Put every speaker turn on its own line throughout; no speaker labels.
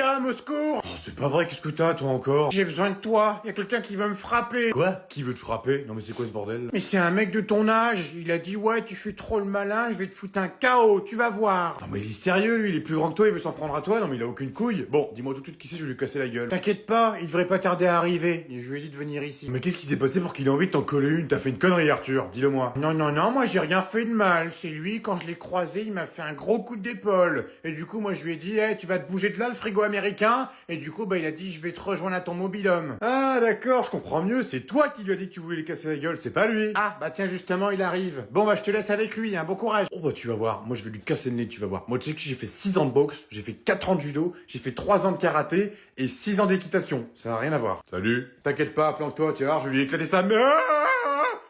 Tom, au secours! Oh, c'est pas vrai, qu'est-ce que t'as, toi, encore? J'ai besoin de toi, y a quelqu'un qui veut me frapper. Quoi? Qui veut te frapper? Non mais c'est quoi ce bordel? Mais c'est un mec de ton âge, il a dit ouais, tu fais trop le malin, je vais te foutre un KO, tu vas voir. Non mais il est sérieux, lui, il est plus grand que toi, il veut s'en prendre à toi, non mais il a aucune couille. Bon, dis-moi tout de suite qui c'est, je vais lui casser la gueule. T'inquiète pas, il devrait pas tarder à arriver, et je lui ai dit de venir ici. Mais qu'est-ce qui s'est passé pour qu'il ait envie de t'en coller une? T'as fait une connerie, Arthur, dis-le moi. Non, non, non, moi j'ai rien fait de mal, c'est lui, quand je l'ai croisé, il m'a fait un gros coup d'épaule. Et du coup, moi je lui ai dit, hey, tu vas te bouger de là, le frigo américain. Et du coup, bah il a dit, je vais te rejoindre à ton mobil-homme. Ah d'accord, je comprends mieux, c'est toi qui lui as dit que tu voulais lui casser la gueule, c'est pas lui. Ah, bah tiens, justement, il arrive. Bon, bah je te laisse avec lui, hein, bon courage. Oh bah tu vas voir, moi je vais lui casser le nez, tu vas voir. Moi tu sais que j'ai fait 6 ans de boxe, j'ai fait 4 ans de judo, j'ai fait 3 ans de karaté et 6 ans d'équitation. Ça n'a rien à voir. Salut. T'inquiète pas, planque-toi, tu vas voir, je vais lui éclater sa mère.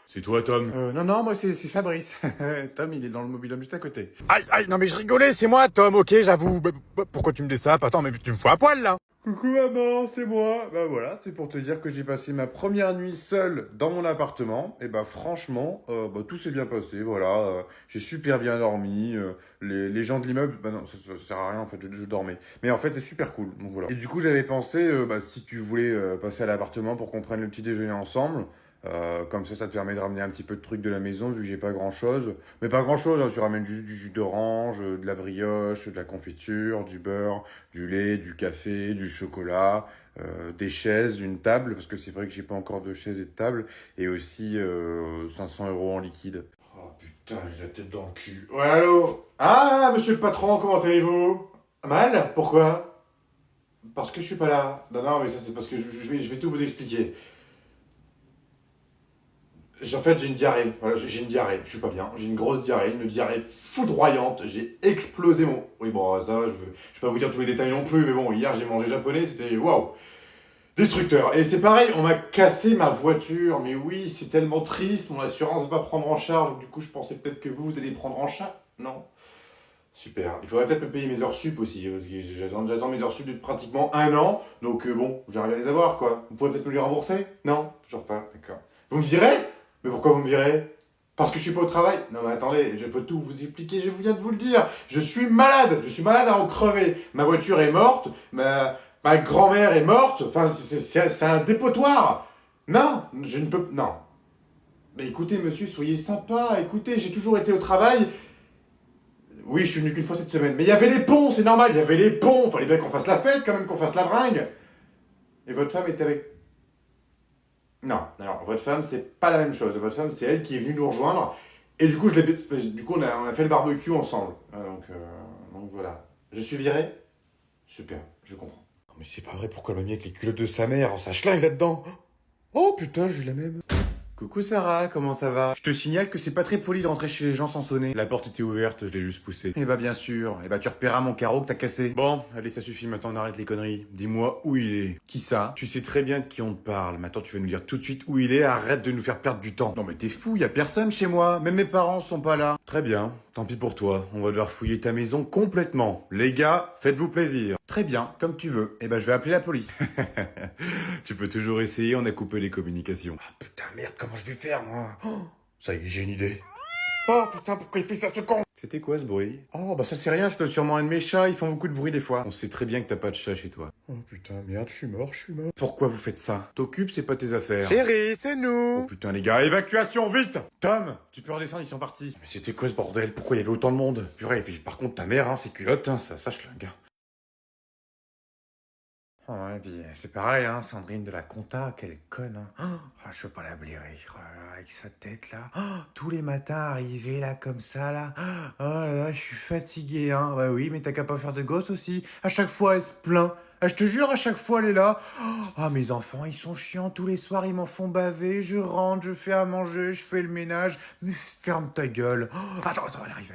C'est toi, Tom? Non, non, moi, c'est Fabrice. Tom, il est dans le mobil-homme juste à côté. Aïe, aïe, non, mais je rigolais, c'est moi, Tom, ok, j'avoue. Pourquoi tu me dis ça? Attends, mais tu me fous à poil, là? Coucou, maman, c'est moi. Bah voilà, c'est pour te dire que j'ai passé ma première nuit seule dans mon appartement. Et bah, franchement, tout s'est bien passé, voilà. J'ai super bien dormi. Les gens de l'immeuble, bah non, ça sert à rien, en fait, je dormais. Mais en fait, c'est super cool, donc voilà. Et du coup, j'avais pensé, si tu voulais passer à l'appartement pour qu'on prenne le petit déjeuner ensemble, comme ça te permet de ramener un petit peu de trucs de la maison, vu que j'ai pas grand chose. Mais pas grand chose, hein, tu ramènes juste du jus d'orange, de la brioche, de la confiture, du beurre, du lait, du café, du chocolat, des chaises, une table, parce que c'est vrai que j'ai pas encore de chaise et de table, et aussi 500 € en liquide. Oh putain, j'ai la tête dans le cul. Ouais, allô? Ah, monsieur le patron, comment allez-vous? Mal? Pourquoi? Parce que je suis pas là. Non, non, mais ça c'est parce que je vais tout vous expliquer. En fait, j'ai une diarrhée. Voilà, j'ai une diarrhée. Je suis pas bien. J'ai une grosse diarrhée, une diarrhée foudroyante. J'ai explosé mon. Oui, bon, ça, je vais pas vous dire tous les détails non plus, mais bon, hier j'ai mangé japonais, c'était waouh, destructeur. Et c'est pareil, on m'a cassé ma voiture. Mais oui, c'est tellement triste. Mon assurance va pas prendre en charge. Donc, du coup, je pensais peut-être que vous allez prendre en charge. Non. Super. Il faudrait peut-être me payer mes heures sup aussi, parce que j'attends mes heures sup depuis pratiquement un an. Donc bon, j'arrive à les avoir, quoi. Vous pouvez peut-être me les rembourser? Non, toujours pas. D'accord. Vous me virez? Mais pourquoi vous me virez? Parce que je suis pas au travail? Non mais attendez, je peux tout vous expliquer, je viens de vous le dire. Je suis malade à en crever. Ma voiture est morte, ma grand-mère est morte. Enfin, c'est un dépotoir. Non, je ne peux... Non. Mais écoutez, monsieur, soyez sympa. Écoutez, j'ai toujours été au travail. Oui, je suis venu qu'une fois cette semaine. Mais il y avait les ponts, c'est normal, il y avait les ponts. Fallait bien qu'on fasse la fête quand même, qu'on fasse la bringue. Et votre femme était avec... Non, alors votre femme, c'est pas la même chose. Votre femme, c'est elle qui est venue nous rejoindre. Et du coup, on a fait le barbecue ensemble. Donc voilà. Je suis viré? Super, je comprends. Non, mais c'est pas vrai, pourquoi elle m'a mis avec les culottes de sa mère? Ça schlingue là-dedans. Oh putain, j'ai la même. Coucou Sarah, comment ça va? Je te signale que c'est pas très poli de rentrer chez les gens sans sonner. La porte était ouverte, je l'ai juste poussée. Eh bah bien sûr, eh bah tu repéreras mon carreau que t'as cassé. Bon, allez ça suffit, maintenant on arrête les conneries. Dis-moi où il est. Qui ça? Tu sais très bien de qui on te parle. Maintenant tu vas nous dire tout de suite où il est, arrête de nous faire perdre du temps. Non mais t'es fou, y a personne chez moi, même mes parents sont pas là. Très bien, tant pis pour toi, on va devoir fouiller ta maison complètement. Les gars, faites-vous plaisir. Très bien, comme tu veux. Eh ben je vais appeler la police. Tu peux toujours essayer, on a coupé les communications. Ah putain, merde, comment je vais faire, moi? Oh, ça y est, j'ai une idée. Oh putain, pourquoi il fait ça, ce con? C'était quoi ce bruit? Oh bah ça c'est rien, c'est sûrement un de mes chats, ils font beaucoup de bruit des fois. On sait très bien que t'as pas de chat chez toi. Oh putain, merde, je suis mort. Pourquoi vous faites ça? T'occupes, c'est pas tes affaires. Chérie, c'est nous. Oh putain les gars, évacuation, vite! Tom, tu peux redescendre, ils sont partis. Mais c'était quoi ce bordel? Pourquoi il y avait autant de monde? Purée, et puis par contre ta mère, hein, ses culottes, hein, ça schlingue. Ouais, et puis c'est pareil, hein, Sandrine de la compta, quelle conne, hein. Oh, je peux pas la blairer, oh là là, avec sa tête là. Oh, tous les matins arriver là comme ça là. Oh là là, je suis fatigué, hein. Bah oui, mais t'as qu'à pas faire de gosse aussi. À chaque fois, elle se plaint. Ah, je te jure, à chaque fois, elle est là. Ah, mes enfants, ils sont chiants. Tous les soirs, ils m'en font baver. Je rentre, je fais à manger, je fais le ménage. Mais ferme ta gueule. Oh, attends, elle arrive.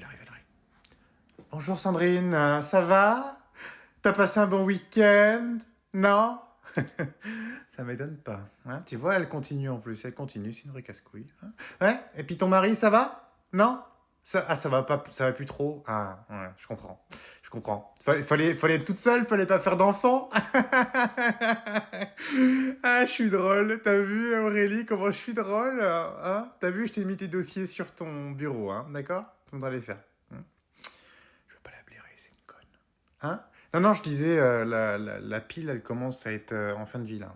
Bonjour Sandrine, ça va? T'as passé un bon week-end? Non? Ça m'étonne pas. Hein, tu vois, elle continue en plus. Elle continue, c'est une vraie casse-couille. Hein. Ouais? Et puis ton mari, ça va? Non? Ça va pas, ça va plus trop? Ah, ouais, je comprends. Fallait être toute seule, fallait pas faire d'enfant. Ah, je suis drôle. T'as vu, Aurélie, comment je suis drôle? Hein? T'as vu, je t'ai mis tes dossiers sur ton bureau, hein? D'accord? Tu voudras les faire. Hein. Je veux pas la blairer, c'est une conne. Hein?
Non, je disais, la pile, elle commence à être en fin de vie, là.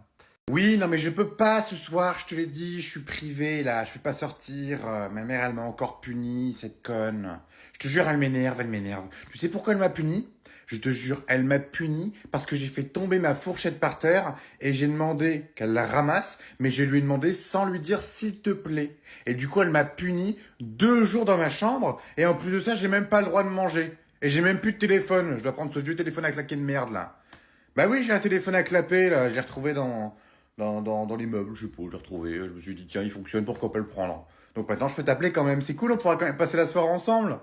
Oui, non, mais je peux pas ce soir, je te l'ai dit, je suis privé, là, je peux pas sortir. Ma mère, elle m'a encore puni, cette conne. Je te jure, elle m'énerve, elle m'énerve. Tu sais pourquoi elle m'a puni? Je te jure, elle m'a puni parce que j'ai fait tomber ma fourchette par terre et j'ai demandé qu'elle la ramasse, mais je lui ai demandé sans lui dire s'il te plaît. Et du coup, elle m'a puni 2 jours dans ma chambre et en plus de ça, j'ai même pas le droit de manger. Et j'ai même plus de téléphone. Je dois prendre ce vieux téléphone à claquer de merde, là. Bah oui, j'ai un téléphone à clapper, là. Je l'ai retrouvé dans l'immeuble, je sais pas, je l'ai retrouvé. Je me suis dit, tiens, il fonctionne, pourquoi pas le prendre? Donc maintenant, je peux t'appeler quand même. C'est cool, on pourra quand même passer la soirée ensemble.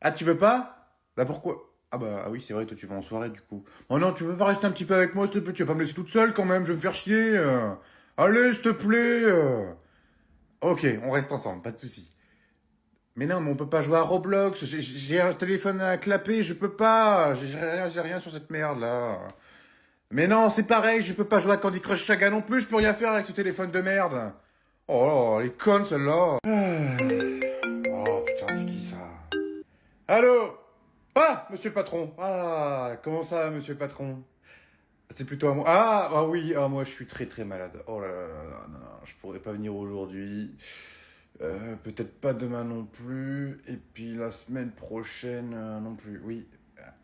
Ah, tu veux pas? Bah pourquoi? Ah oui, c'est vrai, toi tu vas en soirée du coup. Oh non, tu veux pas rester un petit peu avec moi, s'il te plaît? Tu vas pas me laisser toute seule quand même, je vais me faire chier. Allez, s'il te plaît. Ok, on reste ensemble, pas de souci. Mais non, mais on peut pas jouer à Roblox. J'ai un téléphone à clapper, je peux pas. J'ai rien sur cette merde là. Mais non, c'est pareil, je peux pas jouer à Candy Crush Saga non plus, je peux rien faire avec ce téléphone de merde. Oh, les connes celle-là. Oh putain, c'est qui ça? Allô? Ah, monsieur le patron. Ah, comment ça, monsieur le patron? C'est plutôt à moi. Ah oui, moi je suis très très malade. Oh là là là là, non, non, je pourrais pas venir aujourd'hui. Peut-être pas demain non plus. Et puis la semaine prochaine non plus. Oui,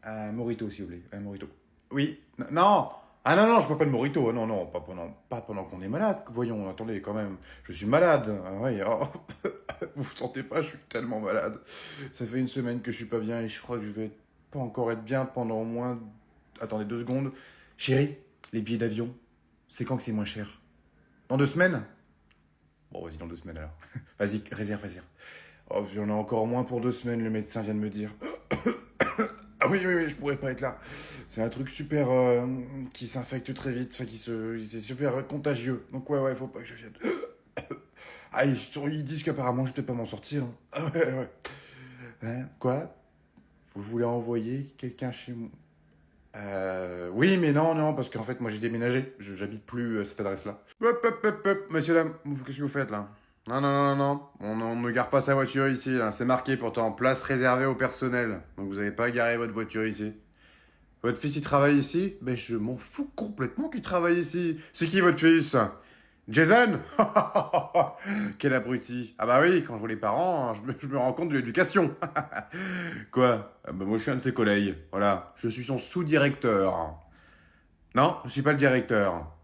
un Morito s'il vous plaît. Un Morito. Oui, non. Ah non, non, je bois pas de Morito. Non, non, pas pendant qu'on est malade. Voyons, attendez quand même. Je suis malade. Ah, oui, oh. Vous sentez pas, je suis tellement malade. Ça fait une semaine que je suis pas bien et je crois que je vais pas encore être bien pendant au moins... Attendez 2 secondes. Chérie, les billets d'avion, c'est quand que c'est moins cher? Dans 2 semaines? Bon, vas-y, dans 2 semaines alors. Vas-y, réserve, réserve. Oh, j'en ai encore moins pour 2 semaines, le médecin vient de me dire. Ah oui, oui, oui, je pourrais pas être là. C'est un truc super qui s'infecte très vite, enfin c'est super contagieux. Donc ouais, faut pas que je vienne. Ah, ils disent qu'apparemment je peux pas m'en sortir. Hein. Ah ouais, ouais. Hein, quoi? Vous voulez envoyer quelqu'un chez moi? Oui, mais non, non, parce qu'en fait, moi j'ai déménagé. J'habite plus à cette adresse-là. Hop, messieurs, dames, qu'est-ce que vous faites là? Non, non, non, non, on ne gare pas sa voiture ici, là. C'est marqué pourtant, place réservée au personnel. Donc vous n'avez pas garé votre voiture ici. Votre fils, il travaille ici? Ben, je m'en fous complètement qu'il travaille ici. C'est qui votre fils? Jason? Quel abruti. Ah bah oui, quand je vois les parents, je me rends compte de l'éducation. Quoi? Ah bah moi, je suis un de ses collègues. Voilà. Je suis son sous-directeur. Non, je suis pas le directeur.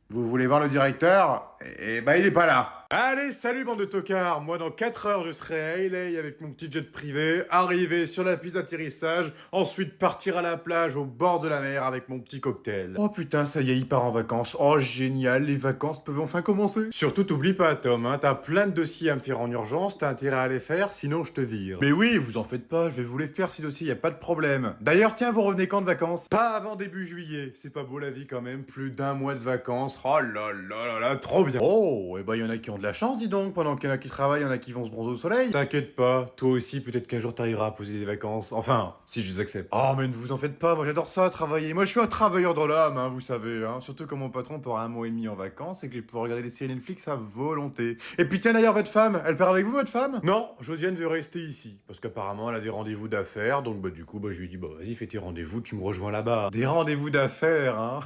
Vous voulez voir le directeur? Eh ben, il est pas là. Allez, salut bande de tocards. Moi, dans 4 heures, je serai à LA avec mon petit jet privé, arriver sur la piste d'atterrissage, ensuite partir à la plage au bord de la mer avec mon petit cocktail. Oh putain, ça y est, il part en vacances. Oh génial, les vacances peuvent enfin commencer. Surtout, t'oublies pas, Tom, hein, t'as plein de dossiers à me faire en urgence, t'as intérêt à les faire, sinon je te vire. Mais oui, vous en faites pas, je vais vous les faire ces dossiers, y a pas de problème. D'ailleurs, tiens, vous revenez quand de vacances? Pas avant début juillet. C'est pas beau la vie quand même, plus d'1 mois de vacances. Oh là là là là, trop bien. Oh, et ben y en a qui ont de la chance, dis donc, pendant qu'il y en a qui travaillent, il y en a qui vont se bronzer au soleil. T'inquiète pas, toi aussi, peut-être qu'un jour t'arriveras à poser des vacances. Enfin, si je les accepte. Oh, mais ne vous en faites pas, moi j'adore ça, travailler. Moi je suis un travailleur dans l'âme, hein, vous savez, hein. Surtout quand mon patron part 1 mois et demi en vacances et que je pourrai regarder des séries Netflix à volonté. Et puis tiens d'ailleurs, votre femme, elle part avec vous, votre femme? Non, Josiane veut rester ici. Parce qu'apparemment, elle a des rendez-vous d'affaires, donc du coup, je lui dis, vas-y, fais tes rendez-vous, tu me rejoins là-bas. Des rendez-vous d'affaires, hein.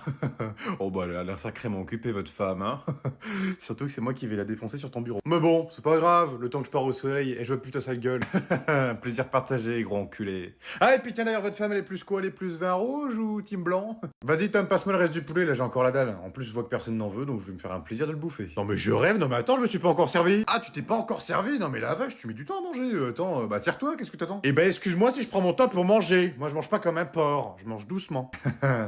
Oh, elle a l'air sacrément occupée, votre femme, hein. Surtout que c'est moi qui vais la défoncer sur ton bureau. Mais bon, c'est pas grave, le temps que je pars au soleil et je vois plus ta sale gueule. Plaisir partagé, gros enculé. Ah, et puis tiens d'ailleurs, votre femme, elle est plus quoi? Elle est plus vin rouge ou team blanc? Vas-y, Tom, passe-moi le reste du poulet, là j'ai encore la dalle. En plus, je vois que personne n'en veut, donc je vais me faire un plaisir de le bouffer. Non mais je rêve, non mais attends, je me suis pas encore servi. Ah, tu t'es pas encore servi? Non mais la vache, tu mets du temps à manger. Attends, sers-toi, qu'est-ce que t'attends? Eh ben, excuse-moi si je prends mon temps pour manger. Moi, je mange pas comme un porc, je mange doucement.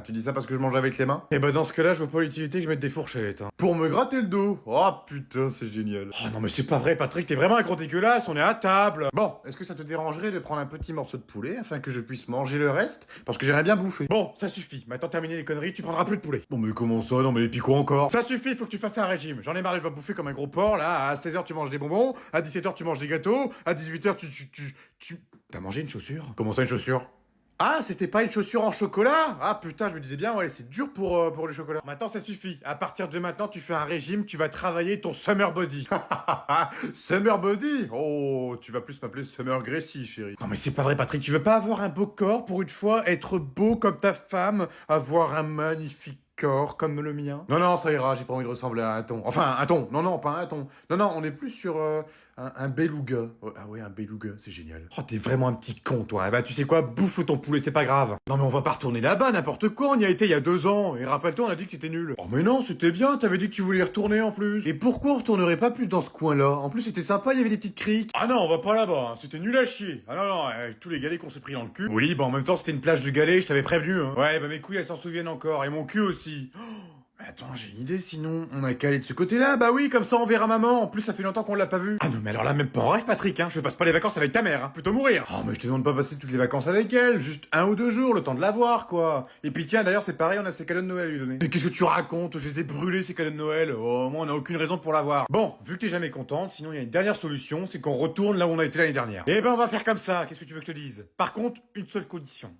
Tu dis ça parce que je mange avec les mains? Eh ben, dans ce cas-là, je vois pas l'utilité que je mette des fourchettes. Hein. Pour me gratter le dos. Oh putain, c'est génial. Oh non mais c'est pas vrai, Patrick, t'es vraiment un gros dégueulasse, on est à table. Bon, est-ce que ça te dérangerait de prendre un petit morceau de poulet afin que je puisse manger le reste? Parce que j'aimerais bien bouffer. Bon, ça suffit. Maintenant terminé les conneries, tu prendras plus de poulet. Non mais comment ça? Non mais et puis quoi encore? Ça suffit, faut que tu fasses un régime. J'en ai marre, je vais bouffer comme un gros porc là. À 16h tu manges des bonbons, à 17h tu manges des gâteaux, à 18h tu... T'as mangé une chaussure? Comment ça une chaussure? Ah, c'était pas une chaussure en chocolat? Ah putain, je me disais bien, ouais, c'est dur pour le chocolat. Maintenant, ça suffit. À partir de maintenant, tu fais un régime, tu vas travailler ton summer body. Summer body? Oh, tu vas plus m'appeler Summer Gracie, chérie. Non mais c'est pas vrai, Patrick, tu veux pas avoir un beau corps pour une fois, être beau comme ta femme, avoir un magnifique corps comme le mien? Non, non, ça ira, j'ai pas envie de ressembler à un thon. Enfin, un thon, non, non, pas un thon. Non, non, on est plus sur un beluga. Oh, ah ouais, un beluga, c'est génial. Oh, t'es vraiment un petit con, toi. Eh ben, tu sais quoi, bouffe ton poulet, c'est pas grave. Non, mais on va pas retourner là-bas, n'importe quoi, on y a été il y a 2 ans. Et rappelle-toi, on a dit que c'était nul. Oh, mais non, c'était bien, t'avais dit que tu voulais y retourner en plus. Et pourquoi on retournerait pas plus dans ce coin-là? En plus, c'était sympa, il y avait des petites criques. Ah non, on va pas là-bas, hein. C'était nul à chier. Ah non, non, avec tous les galets qu'on s'est pris dans le cul. Oui, bah en même temps, c'était une plage de galets, je t'avais prévenu, hein. Ouais, bah mes couilles, elles s'en souviennent encore, et mon cul aussi. Mais attends, j'ai une idée sinon. On a qu'à aller de ce côté-là, bah oui, comme ça on verra maman. En plus, ça fait longtemps qu'on l'a pas vue. Ah non, mais alors là, même pas en rêve, Patrick, hein. Je passe pas les vacances avec ta mère, hein. Plutôt mourir. Oh, mais je te demande pas passer toutes les vacances avec elle. Juste 1 ou 2 jours, le temps de la voir, quoi. Et puis tiens, d'ailleurs, c'est pareil, on a ses cadeaux de Noël à lui donner. Mais qu'est-ce que tu racontes? Je les ai brûlés, ces cadeaux de Noël. Oh, moi, on a aucune raison pour la voir. Bon, vu que t'es jamais contente, sinon il y a une dernière solution, c'est qu'on retourne là où on a été l'année dernière. Eh ben, on va faire comme ça. Qu'est-ce que tu veux que je te dise? Par contre, une seule condition.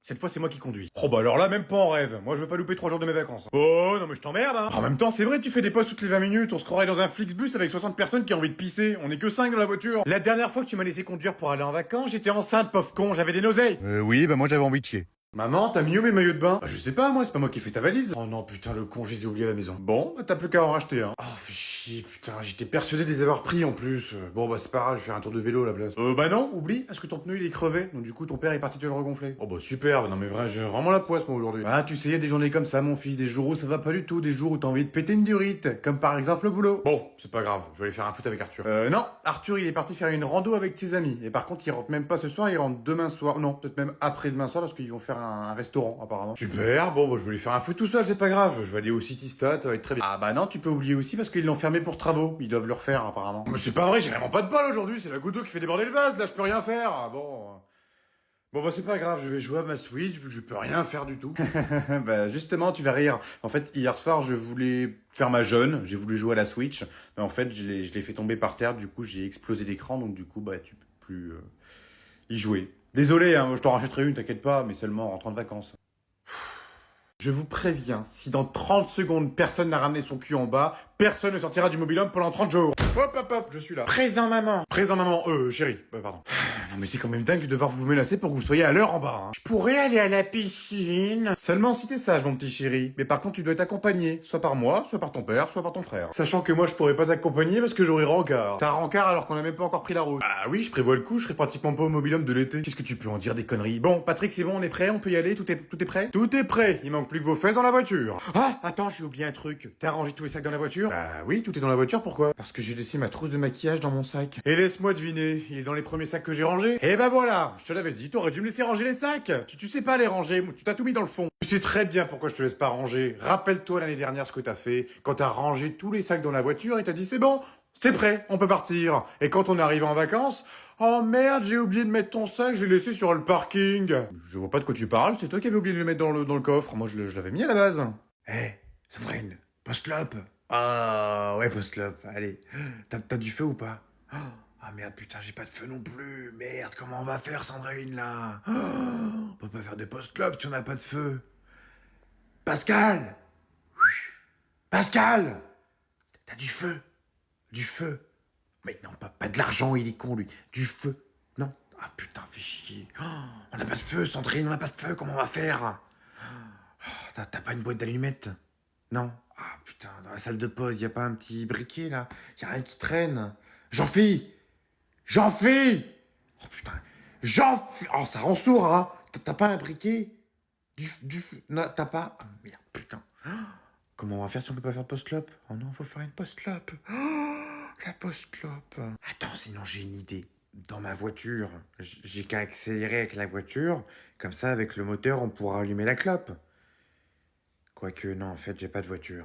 Cette fois, c'est moi qui conduis. Oh bah alors là, même pas en rêve. Moi, je veux pas louper 3 jours de mes vacances. Oh non, mais je t'emmerde, hein. En même temps, c'est vrai, tu fais des pauses toutes les 20 minutes. On se croirait dans un Flixbus avec 60 personnes qui ont envie de pisser. On est que 5 dans la voiture. La dernière fois que tu m'as laissé conduire pour aller en vacances, j'étais enceinte, pauvre con. J'avais des nausées.
Oui, bah moi j'avais envie de chier.
Maman, t'as mis où mes maillots de bain? Bah, je sais pas, moi, c'est pas moi qui ai fait ta valise. Oh non, putain, le con, je les ai oubliés à la maison. Bon, bah t'as plus qu'à en racheter, hein. Oh, fais chier, putain, j'étais persuadé de les avoir pris en plus. Bon, bah c'est pas grave, je vais faire un tour de vélo à la place. Bah non, oublie, parce que ton pneu il est crevé, donc du coup ton père est parti te le regonfler. Oh bah super, non mais vrai, j'ai vraiment la poisse moi aujourd'hui. Ah, tu sais, y a des journées comme ça, mon fils, des jours où ça va pas du tout, des jours où t'as envie de péter une durite, comme par exemple le boulot. Bon, c'est pas grave, je vais aller faire un foot avec Arthur. Non, Arthur il est parti faire une rando avec ses amis, et par contre il rentre même pas ce soir, il rentre demain soir, non, peut-être même après-demain soir, parce qu'ils vont faire un restaurant. Apparemment. Super, bon, bah, je vais lui faire un foot tout seul, c'est pas grave. Je vais aller au City Stade, ça va être très bien. Ah bah non, tu peux oublier aussi parce qu'ils l'ont fermé pour travaux. Ils doivent le refaire, apparemment. Mais c'est pas vrai, j'ai vraiment pas de balle aujourd'hui, c'est la goutte d'eau qui fait déborder le vase, là, je peux rien faire. Ah, bon. Bon bah c'est pas grave, je vais jouer à ma Switch, vu que je peux rien faire du tout. Bah justement, tu vas rire. En fait, hier soir, je voulais faire ma jeûne, j'ai voulu jouer à la Switch, mais en fait, je l'ai fait tomber par terre, du coup, j'ai explosé l'écran, donc du coup, bah tu peux plus y jouer. Désolé, hein, je t'en rachèterai une, t'inquiète pas, mais seulement en rentrant de vacances. Je vous préviens, si dans 30 secondes personne n'a ramené son cul en bas, personne ne sortira du mobil-homme pendant 30 jours. Hop, hop, hop, je suis là. Présent maman. Présent maman, chérie. Pardon. Non mais c'est quand même dingue de devoir vous menacer pour que vous soyez à l'heure en bas. Hein. Je pourrais aller à la piscine. Seulement si t'es sage, mon petit chéri. Mais par contre, tu dois être accompagné. Soit par moi, soit par ton père, soit par ton frère. Sachant que moi, je pourrais pas t'accompagner parce que j'aurais rencard. T'as rencard alors qu'on a même pas encore pris la route. Ah oui, je prévois le coup, je serai pratiquement pas au mobil-homme de l'été. Qu'est-ce que tu peux en dire des conneries? Bon, Patrick, c'est bon, on est prêt, on peut y aller, tout est prêt? Tout est prêt, il manque plus que vos fesses dans la voiture. Ah, attends, j'ai oublié un truc. T'as rangé tous les sacs dans la voiture? Bah oui, tout est dans la voiture, pourquoi? Parce que j'ai laissé ma trousse de maquillage dans mon sac. Et laisse-moi deviner, il est dans les premiers sacs que j'ai rangés? Eh ben voilà, je te l'avais dit, t'aurais dû me laisser ranger les sacs. Tu sais pas les ranger, tu t'as tout mis dans le fond. Tu sais très bien pourquoi je te laisse pas ranger. Rappelle-toi l'année dernière ce que t'as fait, quand t'as rangé tous les sacs dans la voiture et t'as dit c'est bon, c'est prêt, on peut partir. Et quand on arrive en vacances, oh merde, j'ai oublié de mettre ton sac, j'ai laissé sur le parking. Je vois pas de quoi tu parles, c'est toi qui avais oublié de le mettre dans le coffre. Moi, je l'avais mis à la base. Hé, Sandrine, post-clope. Ah, ouais, post-clope, allez. T'as du feu ou pas? Ah merde, putain, j'ai pas de feu non plus. Merde, comment on va faire, Sandrine, là? On peut pas faire de post-clope si on n'a pas de feu. Pascal! Pascal! T'as du feu? Du feu? Mais non, pas de l'argent, il est con, lui. Du feu. Non. Ah putain, fais chier. On n'a pas de feu, Sandrine, on n'a pas de feu, comment on va faire? T'as pas une boîte d'allumettes? Non. Ah putain, dans la salle de pause, y a pas un petit briquet, là? Y a rien qui traîne. Jean-Phi! Jean-Phi! Oh putain. Jean-Phi! Oh, ça rend sourd, hein? T'as pas un briquet? Du feu? Non, t'as pas? Oh, merde, putain. Comment on va faire si on peut pas faire de post-clope? Oh non, faut faire une post-clope. La post-clope. Attends, sinon j'ai une idée. Dans ma voiture, j'ai qu'à accélérer avec la voiture. Comme ça, avec le moteur, on pourra allumer la clope. Quoique, non, en fait, j'ai pas de voiture.